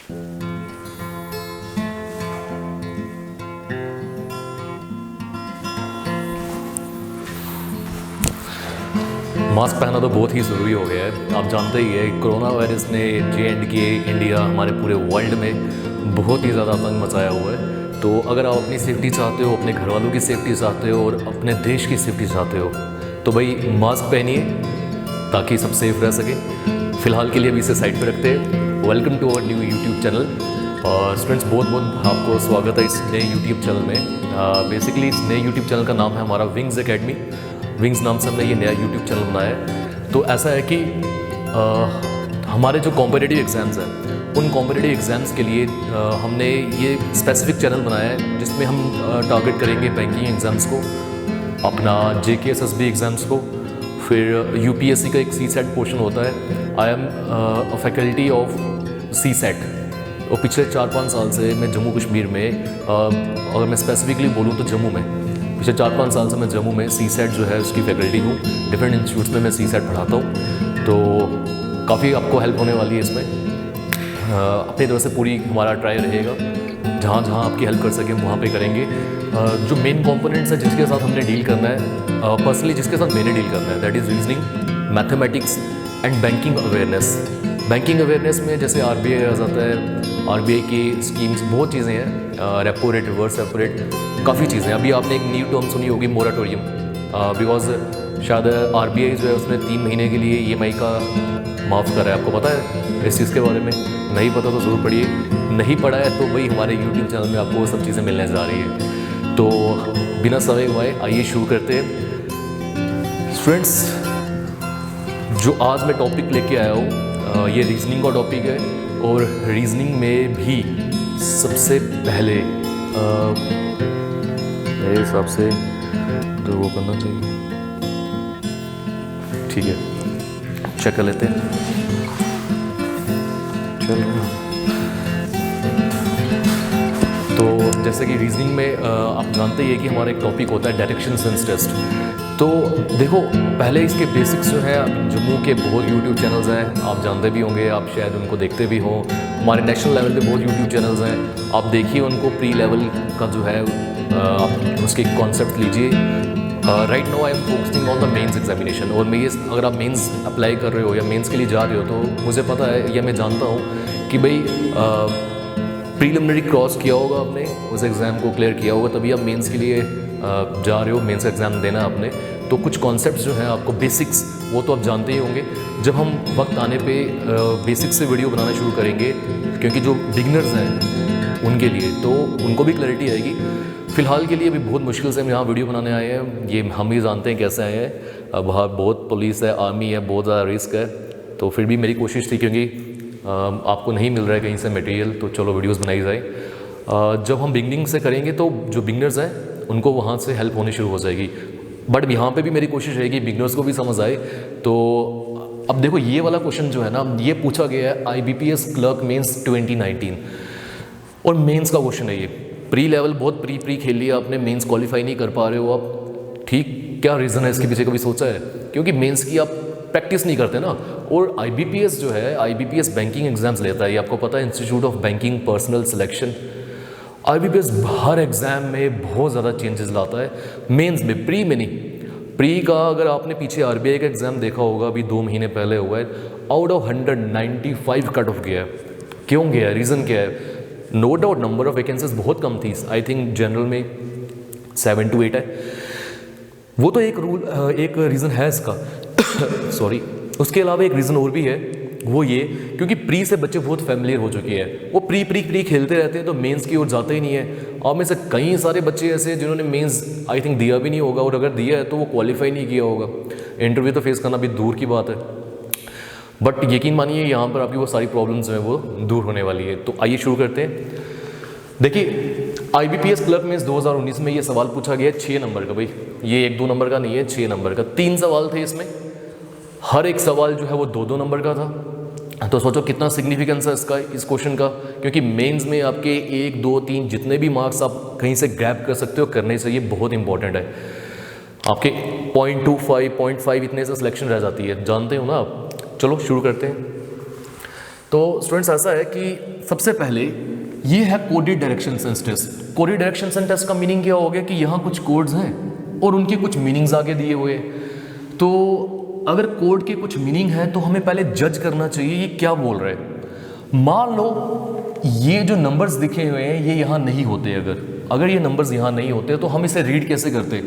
Mask पहनना तो बहुत ही ज़रूरी हो गया है। आप जानते ही है कोरोना वायरस ने J&K इंडिया हमारे पूरे वर्ल्ड में बहुत ही ज़्यादा आतंक मचाया हुआ है। तो अगर आप अपनी सेफ्टी चाहते हो, अपने घर वालों की सेफ्टी चाहते हो और अपने देश की सेफ्टी चाहते हो तो भाई मास्क पहनिए ताकि सब सेफ रह सके। फ़िलहाल के लिए अभी इसे साइड पर रखते हैं। Welcome to our new YouTube channel. और स्टूडेंट्स बहुत बहुत आपको स्वागत है इस नए यूट्यूब चैनल में। बेसिकली इस नए यूट्यूब चैनल का नाम है हमारा विंग्स एकेडमी। विंग्स नाम से हमने ये नया यूट्यूब चैनल बनाया है। तो ऐसा है कि हमारे जो कॉम्पिटिटिव एग्ज़ाम्स हैं उन कॉम्पिटिटिव एग्ज़ाम्स के लिए हमने ये स्पेसिफिक चैनल बनाया है जिसमें हम टारगेट करेंगे बैंकिंग एग्ज़ाम्स को, अपना JKSSB एग्ज़ाम्स को, फिर UPSC का एक CSET पोर्शन होता है। I am a faculty of CSET और पिछले 4-5 साल से मैं जम्मू कश्मीर में अगर मैं स्पेसिफिकली बोलूँ तो जम्मू में पिछले 4-5 साल से मैं जम्मू में CSET जो है उसकी फैकल्टी हूँ। डिफरेंट इंस्टीट्यूट्स में मैं CSET पढ़ाता हूँ। तो काफ़ी आपको हेल्प होने वाली है इसमें। अपनी तरफ से पूरी हमारा ट्राई रहेगा, जहाँ जहाँ आपकी हेल्प कर सकें वहाँ पे करेंगे। जो मेन कंपोनेंट्स है जिसके साथ हमने डील करना है, पर्सनली जिसके साथ मैंने डील करना है, that is reasoning, mathematics and banking awareness. Banking awareness में जैसे RBI आ जाता है, RBI की स्कीम्स बहुत चीज़ें हैं, repo rate, reverse repo rate, काफ़ी चीज़ें। अभी आपने एक न्यू टर्म सुनी होगी मोराटोरियम, बिकॉज शायद RBI जो है उसने 3 महीने के लिए EMI का माफ़ करा है। आपको पता है इस चीज़ के बारे में? नहीं पता तो ज़रूर पढ़िए, नहीं पढ़ा है तो वही हमारे यूट्यूब चैनल में आपको वो सब चीज़ें मिलने जा रही है। तो बिना समय गवाए आइए शुरू करते हैं। स्टूडेंट्स, जो आज मैं टॉपिक लेके आया हूँ ये रीजनिंग का टॉपिक है। और रीजनिंग में भी सबसे पहले मेरे हिसाब से तो वो करना चाहिए, ठीक है, चेक कर लेते हैं। चलो, तो जैसे कि रीजनिंग में आप जानते ही है कि हमारा एक टॉपिक होता है डायरेक्शन सेंस टेस्ट। तो देखो, पहले इसके बेसिक्स जो है, जम्मू के बहुत यूट्यूब चैनल्स हैं, आप जानते भी होंगे, आप शायद उनको देखते भी हों। हमारे नेशनल लेवल पे बहुत यूट्यूब चैनल्स हैं, आप देखिए उनको। प्री लेवल का जो है आप उसके कॉन्सेप्ट लीजिए। Right now I am focusing on the mains examination. और मैं ये, अगर आप मेंस अप्लाई कर रहे हो या मेंस के लिए जा रहे हो तो मुझे पता है या मैं जानता हूँ कि भाई प्रीलिमिनरी क्रॉस किया होगा आपने, उस एग्ज़ाम को क्लियर किया होगा, तभी आप मेंस के लिए जा रहे हो, मेंस एग्ज़ाम देना आपने। तो कुछ कॉन्सेप्ट्स जो हैं आपको बेसिक्स वो तो आप जानते ही होंगे। जब हम वक्त आने पे बेसिक्स से वीडियो बनाना शुरू करेंगे, क्योंकि जो बिगनर्स हैं उनके लिए तो उनको भी क्लैरिटी आएगी। फ़िलहाल के लिए अभी बहुत मुश्किल से हम यहाँ वीडियो बनाने आए हैं, ये हम ही जानते हैं कैसे आए हैं। अब बाहर बहुत पुलिस है, आर्मी है, बहुत ज़्यादा रिस्क है। तो फिर भी मेरी कोशिश थी, क्योंकि आपको नहीं मिल रहा है कहीं से मटेरियल, तो चलो वीडियोस बनाई जाए। जब हम बिगनिंग से करेंगे तो जो बिगनर्स हैं उनको वहाँ से हेल्प होनी शुरू हो जाएगी। बट यहाँ पे भी मेरी कोशिश रहेगी बिगनर्स को भी समझ आए। तो अब देखो, ये वाला क्वेश्चन जो है ना, ये पूछा गया है IBPS क्लर्क मेंस 2019 और मेंस का क्वेश्चन है ये। प्री लेवल बहुत प्री खेल लिया आपने, मेंस क्वालिफाई नहीं कर पा रहे हो आप, ठीक। क्या रीज़न है इसके पीछे, कभी सोचा है? क्योंकि मेंस की आप प्रैक्टिस नहीं करते ना। और IBPS जो है, IBPS बैंकिंग एग्जाम्स लेता है, ये आपको पता है, institute of banking personal selection. IBPS her exam में बहुत ज़्यादा चेंजेस लाता है, मेंस में, प्री में नहीं। प्री का अगर आपने पीछे RBI का एग्ज़ाम देखा होगा, अभी 2 महीने पहले हुआ है, आउट ऑफ 195 कट ऑफ गया है। क्यों गया है, रीज़न क्या है? No doubt number of vacancies बहुत कम थी, आई थिंक जनरल में 7 to 8 है, वो तो एक रीज़न है इसका सॉरी। उसके अलावा एक रीज़न और भी है, वो ये, क्योंकि प्री से बच्चे बहुत फैमिलियर हो चुके हैं, वो प्री खेलते रहते हैं, तो मेंस की ओर जाते ही नहीं है। और में से कई सारे बच्चे ऐसे हैं जिन्होंने मेंस आई थिंक दिया भी नहीं होगा, और अगर दिया है तो वो क्वालिफाई नहीं किया होगा। इंटरव्यू तो फेस करना भी दूर की बात है। बट यकीन मानिए यहाँ पर आपकी वो सारी प्रॉब्लम्स हैं वो दूर होने वाली है। तो आइए शुरू करते हैं। देखिए, IBPS क्लर्क मेंस 2019 में ये सवाल पूछा गया है 6 नंबर का। भाई ये 1-2 नंबर का नहीं है, 6 नंबर का। 3 सवाल थे इसमें, हर एक सवाल जो है वो 2-2 नंबर का था। तो सोचो कितना सिग्निफिकेंस है इसका, इस क्वेश्चन का, क्योंकि मेंस में आपके 1, 2, 3 जितने भी मार्क्स आप कहीं से ग्रैब कर सकते हो, करने से ये बहुत इंपॉर्टेंट है। आपके 0.25, 0.5 इतने से सिलेक्शन रह जाती है, जानते हो ना आप। चलो शुरू करते हैं। तो स्टूडेंट्स ऐसा है कि सबसे पहले ये है coded direction sense test. Coded direction sense test का मीनिंग क्या हो गया कि यहाँ कुछ कोड्स हैं और उनके कुछ मीनिंग्स आगे दिए हुए हैं। तो अगर कोड के कुछ मीनिंग है तो हमें पहले जज करना चाहिए ये क्या बोल रहे हैं। मान लो ये जो नंबर्स दिखे हुए हैं ये यहाँ नहीं होते, अगर ये नंबर्स यहाँ नहीं होते तो हम इसे रीड कैसे करते।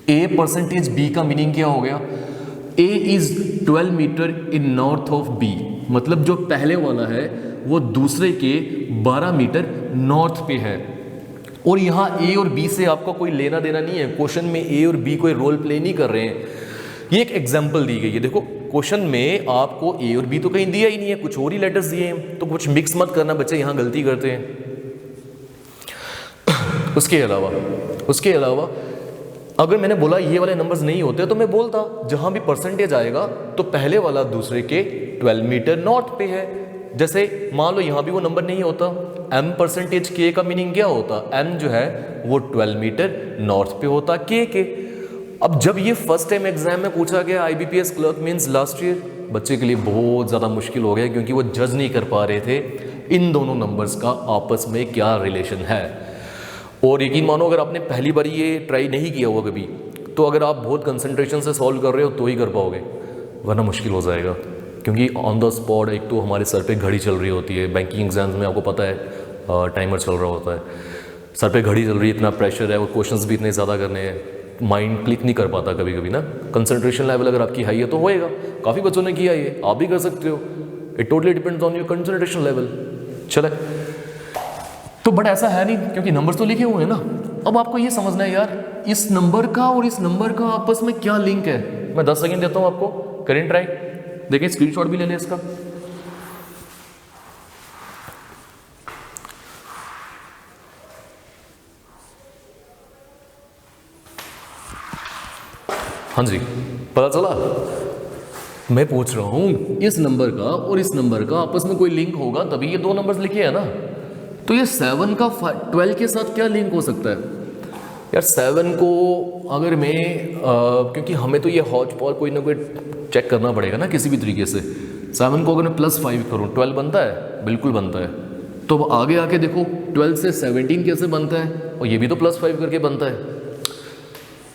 A परसेंटेज B का मीनिंग क्या हो गया, A is 12 metre in north of B, मतलब जो पहले वाला है वो दूसरे के 12 मीटर नॉर्थ पे है। और यहाँ A और B से आपका कोई लेना देना नहीं है, क्वेश्चन में A और B कोई रोल प्ले नहीं कर रहे हैं। ये एक एग्जाम्पल दी गई है। देखो क्वेश्चन में आपको A और B तो कहीं दिया ही नहीं है, कुछ और ही लेटर्स दिए हैं, तो कुछ मिक्स मत करना बच्चे, यहाँ गलती करते हैं। उसके अलावा अगर मैंने बोला ये वाले नंबर्स नहीं होते तो मैं बोलता जहां भी परसेंटेज आएगा तो पहले वाला दूसरे के 12 मीटर नॉर्थ पे है। जैसे मान लो यहाँ भी वो नंबर नहीं होता, m परसेंटेज k का मीनिंग क्या होता, m जो है वो 12 मीटर नॉर्थ पे होता k के। अब जब ये फर्स्ट टाइम एग्जाम में पूछा गया IBPS clerk means last year, बच्चे के लिए बहुत ज़्यादा मुश्किल हो गया क्योंकि वो जज नहीं कर पा रहे थे इन दोनों नंबर्स का आपस में क्या रिलेशन है। और यकीन मानो अगर आपने पहली बार ये ट्राई नहीं किया हुआ कभी, तो अगर आप बहुत कंसंट्रेशन से सॉल्व कर रहे हो तो ही कर पाओगे, वरना मुश्किल हो जाएगा। क्योंकि ऑन द स्पॉट एक तो हमारे सर पे घड़ी चल रही होती है, बैंकिंग एग्जाम्स में आपको पता है टाइमर चल रहा होता है, सर पे घड़ी चल रही है, इतना प्रेशर है और क्वेश्चंस भी इतने ज़्यादा करने हैं, माइंड क्लिक नहीं कर पाता कभी कभी ना। कंसंट्रेशन लेवल अगर आपकी हाई है तो होएगा, काफ़ी बच्चों ने किया ये, आप भी कर सकते हो। It totally depends on your concentration level. चले तो बट ऐसा है नहीं क्योंकि नंबर्स तो लिखे हुए हैं ना। अब आपको ये समझना है यार इस नंबर का और इस नंबर का आपस में क्या लिंक है। मैं 10 सेकंड देता हूं आपको, करें ट्राई, देखिए स्क्रीनशॉट भी ले लें इसका। हाँ जी, पता चला। मैं पूछ रहा हूं इस नंबर का और इस नंबर का आपस में कोई लिंक होगा तभी ये दो नंबर्स लिखे हैं ना। तो ये 7 का 12 के साथ क्या लिंक हो सकता है यार। 7 को अगर मैं क्योंकि हमें तो ये हॉच पॉच कोई ना कोई चेक करना पड़ेगा ना किसी भी तरीके से। 7 को अगर मैं +5 करूँ 12 बनता है, बिल्कुल बनता है। तो अब आगे आके देखो 12 से 17 कैसे बनता है, और ये भी तो +5 करके बनता है।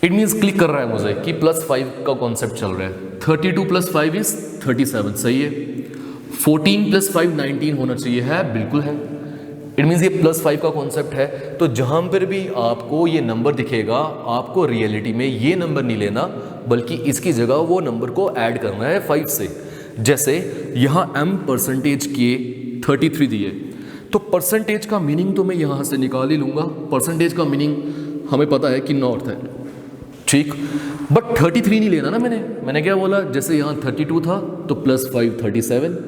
इट मीन्स क्लिक कर रहा है मुझे कि +5 का कॉन्सेप्ट चल रहा है। 32 + 5 इज 37, सही है। 14 + 5 19 होना चाहिए, है बिल्कुल है। इट मीन्स ये +5 का कॉन्सेप्ट है। तो जहां पर भी आपको ये नंबर दिखेगा आपको रियलिटी में ये नंबर नहीं लेना, बल्कि इसकी जगह वो नंबर को ऐड करना है 5 से। जैसे यहाँ m परसेंटेज के 33 दिए, तो परसेंटेज का मीनिंग तो मैं यहाँ से निकाल ही लूँगा। परसेंटेज का मीनिंग हमें पता है कि नॉर्थ है, ठीक। बट 33 नहीं लेना ना मैंने क्या बोला, जैसे यहाँ 32 था तो +5 37,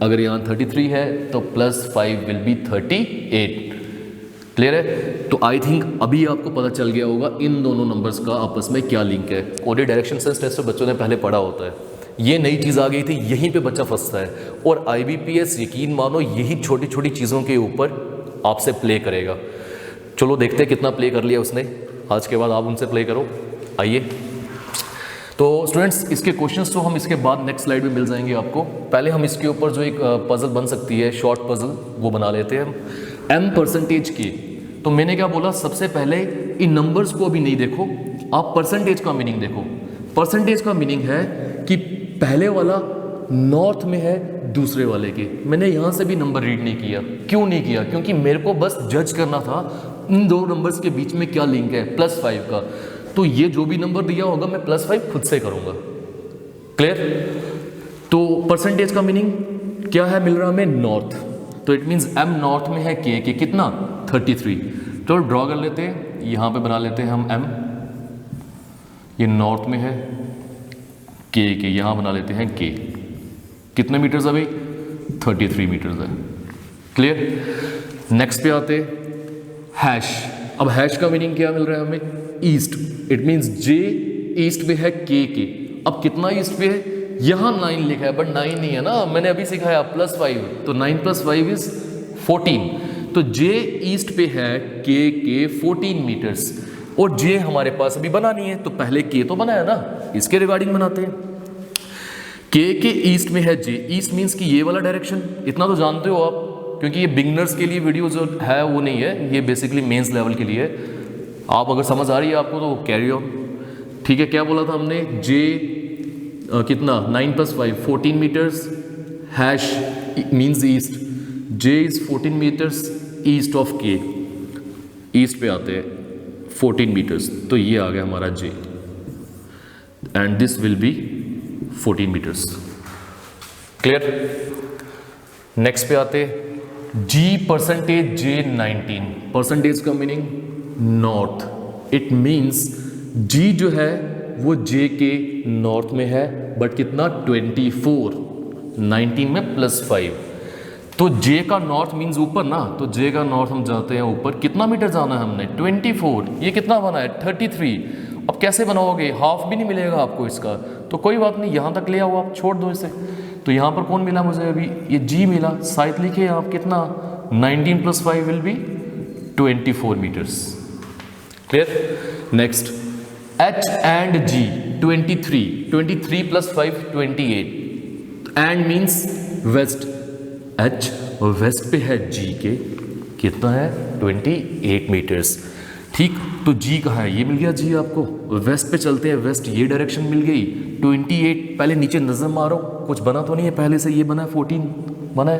अगर यहाँ 33 है तो +5 विल बी 38। क्लियर है। तो आई थिंक अभी आपको पता चल गया होगा इन दोनों नंबर्स का आपस में क्या लिंक है। कोडेड डायरेक्शन सेंस टेस्ट बच्चों ने पहले पढ़ा होता है, ये नई चीज़ आ गई थी, यहीं पे बच्चा फंसता है। और IBPS यकीन मानो यही छोटी छोटी चीज़ों के ऊपर आपसे प्ले करेगा। चलो देखते हैं कितना प्ले कर लिया उसने, आज के बाद आप उनसे प्ले करो। आइए तो स्टूडेंट्स इसके क्वेश्चंस तो हम इसके बाद नेक्स्ट स्लाइड में मिल जाएंगे आपको। पहले हम इसके ऊपर जो एक पजल बन सकती है, शॉर्ट पजल, वो बना लेते हैं हम। m परसेंटेज की, तो मैंने क्या बोला, सबसे पहले इन नंबर्स को अभी नहीं देखो, आप परसेंटेज का मीनिंग देखो। परसेंटेज का मीनिंग है कि पहले वाला नॉर्थ में है दूसरे वाले के। मैंने यहाँ से भी नंबर रीड नहीं किया। क्यों नहीं किया? क्योंकि मेरे को बस जज करना था इन दो नंबर्स के बीच में क्या लिंक है +5 का। तो ये जो भी नंबर दिया होगा मैं +5 खुद से करूँगा। क्लियर। तो परसेंटेज का मीनिंग क्या है मिल रहा हमें, नॉर्थ। तो इट मीन्स m नॉर्थ में है k के कितना 33। तो ड्रॉ कर लेते हैं, यहाँ पे बना लेते हैं हम m, ये नॉर्थ में है k के, यहाँ बना लेते हैं k। कितने मीटर्स अभी 33 मीटर्स है। क्लियर। नेक्स्ट पे आते हैश। अब हैश का मीनिंग क्या मिल रहा है हमें, east. It means j east पे है k के। अब कितना ईस्ट पे है, यहाँ 9 लिखा है बट 9 नहीं है ना, मैंने अभी सिखाया +5, तो 9 + 5 इज 14। तो j ईस्ट पे है k के 14 मीटर्स, और j हमारे पास अभी बना नहीं है, तो पहले k तो बनाया ना, इसके रिगार्डिंग बनाते हैं। के ईस्ट में है जे, ईस्ट मीन्स कि ये वाला डायरेक्शन, इतना तो जानते हो आप, क्योंकि ये बिगनर्स के लिए वीडियो जो है वो नहीं है, ये बेसिकली मेंस लेवल के लिए है। आप अगर समझ आ रही है आपको तो कैरी ऑन। ठीक है, क्या बोला था हमने, जे कितना 9 + 5 14 metres, hash means east, J is 14 metres east of K, east पे आते हैं 14 मीटर्स, तो ये आ गया हमारा J and this will be 14 metres. Clear. Next पे आते जी परसेंटेज जे 19, परसेंटेज का meaning north, it means G जो है वो जे के नॉर्थ में है, बट कितना 24, 19 में +5, तो जे का नॉर्थ मीन्स ऊपर ना, तो जे का नॉर्थ हम जाते हैं ऊपर, कितना मीटर जाना है हमने 24, ये कितना बना है 33। अब कैसे बनाओगे, हाफ भी नहीं मिलेगा आपको इसका, तो कोई बात नहीं, यहाँ तक ले आओ आप, छोड़ दो इसे। तो यहाँ पर कौन मिला मुझे अभी, ये जी मिला, साइड लिखे आप कितना 19 + 5 will be 24 metres. Clear. Next H and G 23 + 5 28, and means west, H west पे है जी के, कितना है 28 मीटर्स। ठीक, तो जी कहाँ है, ये मिल गया जी आपको, वेस्ट पे चलते हैं, वेस्ट ये डायरेक्शन मिल गई 28, पहले नीचे नजर मारो कुछ बना तो नहीं है, पहले से ये बना है 14 बना है,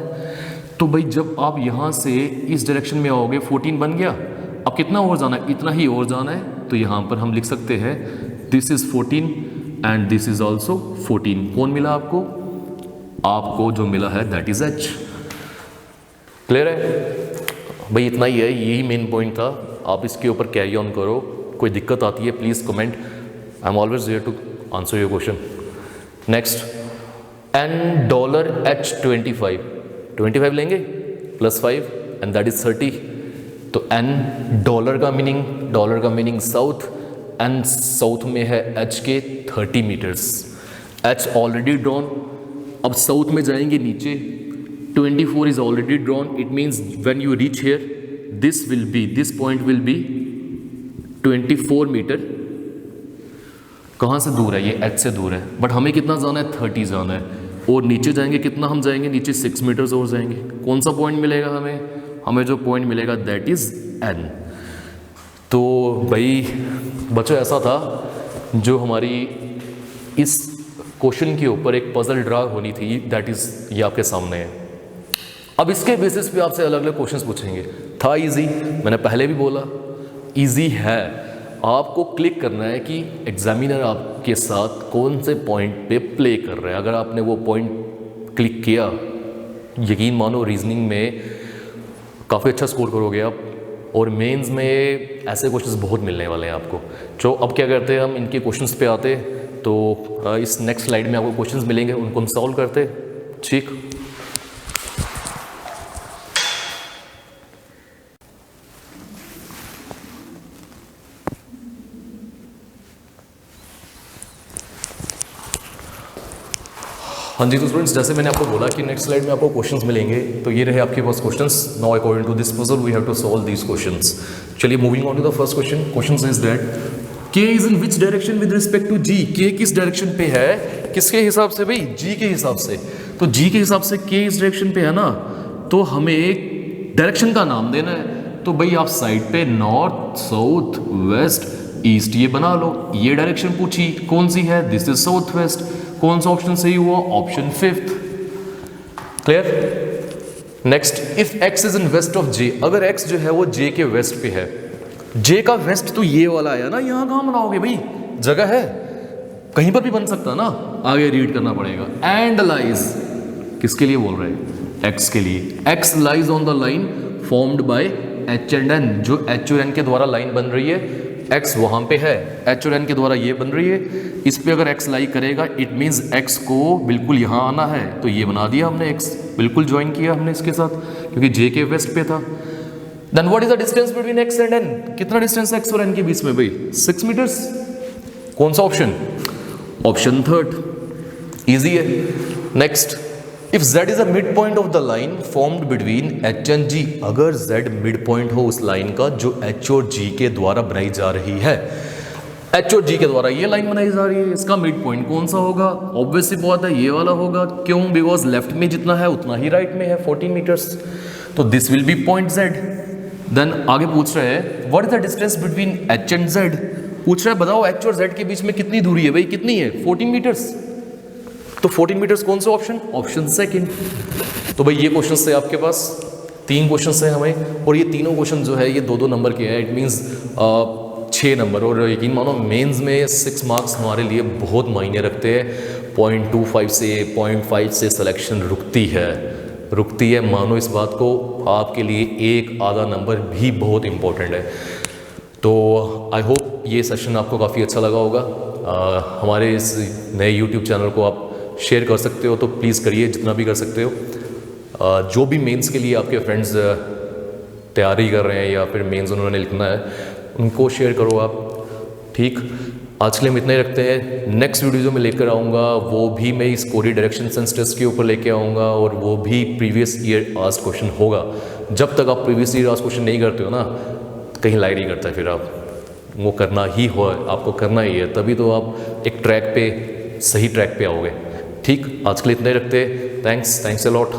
तो भाई जब आप यहाँ से इस डायरेक्शन में आओगे 14 बन गया, अब कितना और जाना है, इतना ही और जाना है, तो यहाँ पर हम लिख सकते हैं this is 14 and this is also 14। कौन मिला आपको, आपको जो मिला है दैट इज एच। क्लियर है भाई, इतना ही है, यही मेन पॉइंट था, आप इसके ऊपर कैरी ऑन करो, कोई दिक्कत आती है please comment, I am always there to answer your question. Next N $H25 लेंगे +5 एंड दैट इज 30, तो एन डॉलर का मीनिंग साउथ, एंड साउथ में है एच के 30 मीटर्स, एच ऑलरेडी ड्रॉन, अब साउथ में जाएंगे नीचे, 24 is already drawn, it means when you reach here this point will be 24 metre. कहाँ से दूर है, ये एच से दूर है, बट हमें कितना जाना है 30 जाना है, और नीचे जाएंगे कितना, हम जाएंगे नीचे 6 मीटर्स और जाएंगे, कौन सा पॉइंट मिलेगा हमें जो पॉइंट मिलेगा दैट इज एन। तो भाई बच्चों ऐसा था जो हमारी इस क्वेश्चन के ऊपर एक पजल ड्रा होनी थी, दैट इज ये आपके सामने है। अब इसके बेसिस पे आपसे अलग अलग क्वेश्चंस पूछेंगे। था इजी, मैंने पहले भी बोला इजी है, आपको क्लिक करना है कि एग्जामिनर आपके साथ कौन से पॉइंट पे प्ले कर रहा है। अगर आपने वो पॉइंट क्लिक किया, यकीन मानो रीजनिंग में काफ़ी अच्छा स्कोर करोगे आप, और मेंस में ऐसे क्वेश्चंस बहुत मिलने वाले हैं आपको। तो अब क्या करते हैं, हम इनके क्वेश्चंस पे आते, तो इस नेक्स्ट स्लाइड में आपको क्वेश्चंस मिलेंगे, उनको हम सॉल्व करते। ठीक, हाँ जी। तो स्टूडेंट्स, जैसे मैंने आपको बोला कि नेक्स्ट स्लाइड में आपको क्वेश्चंस मिलेंगे, तो ये रहे आपके पास questions. Now according to this puzzle we have to solve these questions. चलिए moving on to the first question. Question is that K is in which direction with respect to G. K किस direction पे है, किसके हिसाब से भाई, जी के हिसाब से। तो जी के हिसाब से के इस डायरेक्शन पे है ना, तो हमें एक डायरेक्शन का नाम देना है। तो भाई आप साइड पे नॉर्थ, साउथ, वेस्ट, ईस्ट ये बना लो। ये डायरेक्शन पूछी कौन सी है, दिस इज साउथ वेस्ट। कौन सा ऑप्शन सही हुआ, option 5th। Clear. Next, if x is in west of j, अगर x जो है वो j के वेस्ट पे है, j का वेस्ट तो ये वाला है ना, यहां कहां बनाओगे भाई, जगह है, कहीं पर भी बन सकता ना, आगे रीड करना पड़ेगा। एंड लाइज किसके लिए बोल रहे हैं, x के लिए। x lies on the line formed by h and n, जो h और n के द्वारा लाइन बन रही है, x वहां पे है, h और n के द्वारा ये बन रही है। इस पे अगर x लाई करेगा, इट मींस x को बिल्कुल यहाँ आना है, तो ये बना दिया हमने, x बिल्कुल ज्वाइन किया हमने इसके साथ, क्योंकि j के वेस्ट पे था। Then what is the distance between x and n, कितना डिस्टेंस x और n के बीच में भाई, 6 मीटर्स। कौन सा ऑप्शन, ऑप्शन 3rd, इजी है। Next, if z is a mid point of the line formed between h and g, अगर z mid point हो उस लाइन का जो h और g के द्वारा बनाई जा रही है, एच और जी के द्वारा ये लाइन बनाई जा रही है, इसका मिड पॉइंट कौन सा होगा? ऑब्वियसली बात है ये वाला होगा। क्यों? बिकॉज लेफ्ट में जितना है उतना ही राइट में है 14 मीटर्स, तो this will be point Z. Then आगे पूछ रहे हैं what is the distance between H and Z. पूछ रहा है बताओ एच और जेड के बीच में कितनी दूरी है भाई, कितनी है? 14 मीटर्स। तो 14 मीटर्स कौन सा ऑप्शन? Option second. तो भाई ये क्वेश्चन है आपके पास, 3 क्वेश्चन है हमें, और ये तीनों क्वेश्चन जो है ये 2-2 नंबर के हैं। It means 6 number. और यकीन मानो मेंस में 6 मार्क्स हमारे लिए बहुत मायने रखते हैं। 0.25 से 0.5 से सिलेक्शन रुकती है। मानो इस बात को, आपके लिए एक आधा नंबर भी बहुत इंपॉर्टेंट है। तो आई होप ये सेशन आपको काफ़ी अच्छा लगा होगा। हमारे इस नए यूट्यूब चैनल को आप शेयर कर सकते हो तो प्लीज़ करिए, जितना भी कर सकते हो। जो भी मेंस के लिए आपके फ्रेंड्स तैयारी कर रहे हैं या फिर मेंस उन्होंने लिखना है, उनको शेयर करो आप। ठीक, आज के लिए हम इतना ही रखते हैं। नेक्स्ट वीडियो जो मैं लेकर आऊँगा वो भी मैं इस कोरी डायरेक्शन सेंस टेस्ट के ऊपर लेके आऊँगा, और वो भी प्रीवियस ईयर आस्क्ड क्वेश्चन होगा। जब तक आप प्रीवियस ईयर आस्क्ड क्वेश्चन नहीं करते हो ना, कहीं लाइट नहीं करता है, फिर आप वो करना ही हो, आपको करना ही है, तभी तो आप एक ट्रैक पे, सही ट्रैक पे आओगे। ठीक, आज के लिए इतना ही रखते हैं। Thanks a lot.